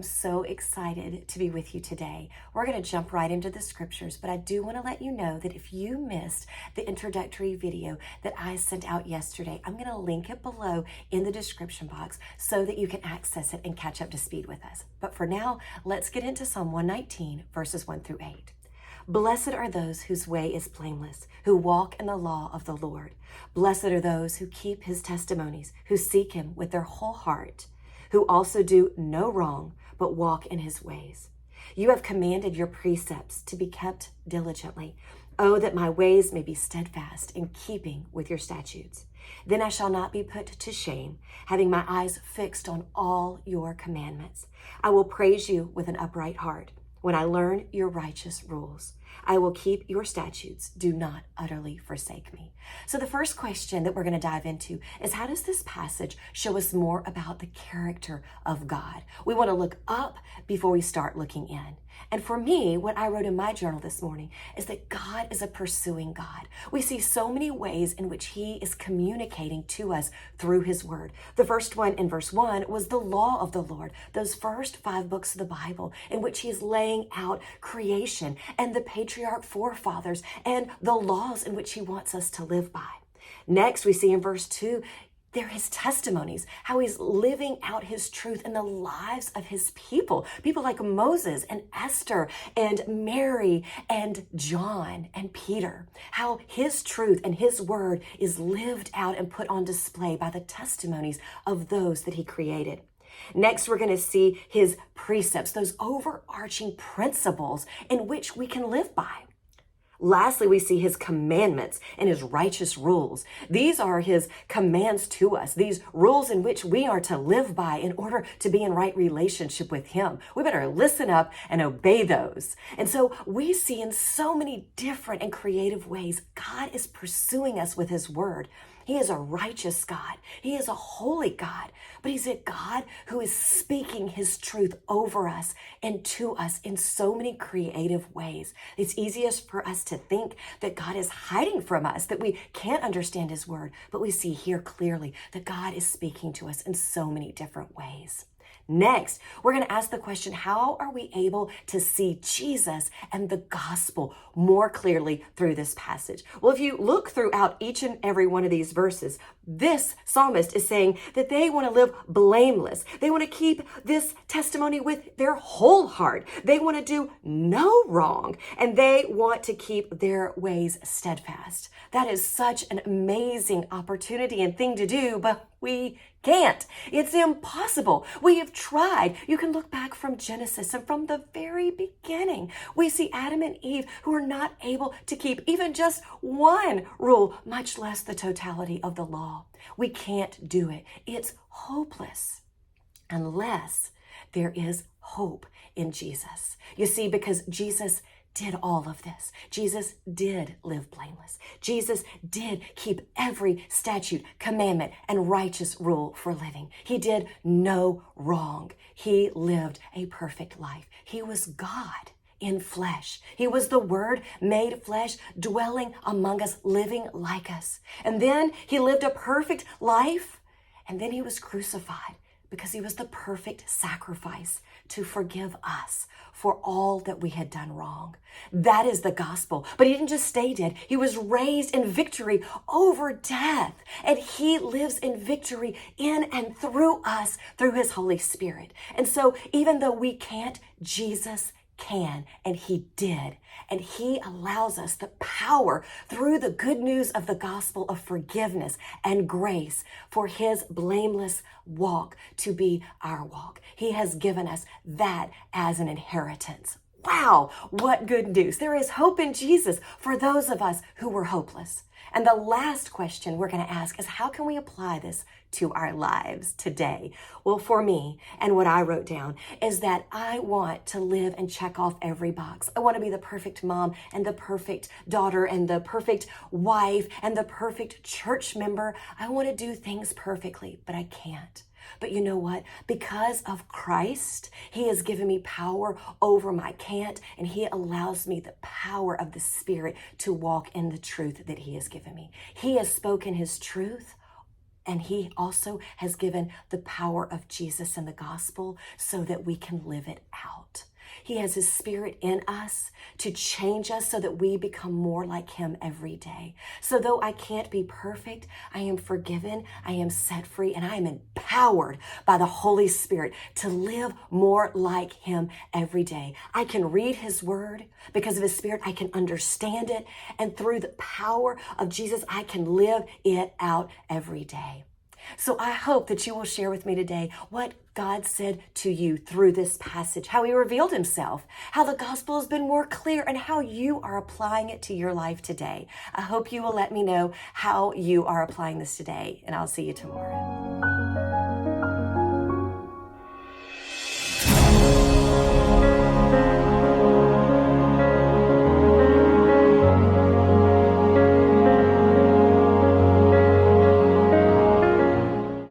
so excited to be with you today. We're going to jump right into the scriptures, but I do want to let you know that if you missed the introductory video that I sent out yesterday, I'm going to link it below in the description box so that you can access it and catch up to speed with us. But for now, let's get into Psalm 119, verses 1 through 8. Blessed are those whose way is blameless, who walk in the law of the Lord. Blessed are those who keep his testimonies, who seek him with their whole heart, who also do no wrong, but walk in his ways. You have commanded your precepts to be kept diligently. Oh, that my ways may be steadfast in keeping with your statutes. Then I shall not be put to shame, having my eyes fixed on all your commandments. I will praise you with an upright heart when I learn your righteous rules. I will keep your statutes. Do not utterly forsake me. So the first question that we're going to dive into is, how does this passage show us more about the character of God? We want to look up before we start looking in. And for me, what I wrote in my journal this morning is that God is a pursuing God. We see so many ways in which he is communicating to us through his word. The first one in verse 1 was the law of the Lord, those first 5 books of the Bible in which he is laying out creation and the patriarch forefathers and the laws in which he wants us to live by. Next, we see in verse 2, they're his testimonies, how he's living out his truth in the lives of his people like Moses and Esther and Mary and John and Peter, how his truth and his word is lived out and put on display by the testimonies of those that he created. Next, we're going to see his precepts, those overarching principles in which we can live by. Lastly, we see his commandments and his righteous rules. These are his commands to us, these rules in which we are to live by in order to be in right relationship with him. We better listen up and obey those. And so we see in so many different and creative ways, God is pursuing us with his word. He is a righteous God. He is a holy God, but he's a God who is speaking his truth over us and to us in so many creative ways. It's easiest for us to think that God is hiding from us, that we can't understand his word, but we see here clearly that God is speaking to us in so many different ways. Next, we're going to ask the question, how are we able to see Jesus and the gospel more clearly through this passage? Well, if you look throughout each and every one of these verses, this psalmist is saying that they want to live blameless. They want to keep this testimony with their whole heart. They want to do no wrong, and they want to keep their ways steadfast. That is such an amazing opportunity and thing to do, but we can't. It's impossible. We have tried. You can look back from Genesis, and from the very beginning, we see Adam and Eve who are not able to keep even just one rule, much less the totality of the law. We can't do it. It's hopeless unless there is hope in Jesus. You see, because Jesus did all of this. Jesus did live blameless. Jesus did keep every statute, commandment, and righteous rule for living. He did no wrong. He lived a perfect life. He was God in flesh. He was the Word made flesh, dwelling among us, living like us. And then he lived a perfect life, and then he was crucified because he was the perfect sacrifice to forgive us for all that we had done wrong. That is the gospel. But he didn't just stay dead. He was raised in victory over death. And he lives in victory in and through us, through his Holy Spirit. And so even though we can't, Jesus can, and he did. And he allows us the power through the good news of the gospel of forgiveness and grace for his blameless walk to be our walk. He has given us that as an inheritance. Wow, what good news. There is hope in Jesus for those of us who were hopeless. And the last question we're going to ask is, how can we apply this to our lives today? Well, for me, and what I wrote down is that I want to live and check off every box. I want to be the perfect mom and the perfect daughter and the perfect wife and the perfect church member. I want to do things perfectly, but I can't. But you know what? Because of Christ, he has given me power over my can't, and he allows me the power of the Spirit to walk in the truth that he has given me. He has spoken his truth, And he also has given the power of Jesus and the gospel so that we can live it out. He has his spirit in us to change us so that we become more like him every day. So though I can't be perfect, I am forgiven, I am set free, and I am empowered by the Holy Spirit to live more like him every day. I can read his word because of his spirit. I can understand it. And through the power of Jesus, I can live it out every day. So I hope that you will share with me today what God said to you through this passage, how he revealed himself, how the gospel has been more clear, and how you are applying it to your life today. I hope you will let me know how you are applying this today, and I'll see you tomorrow.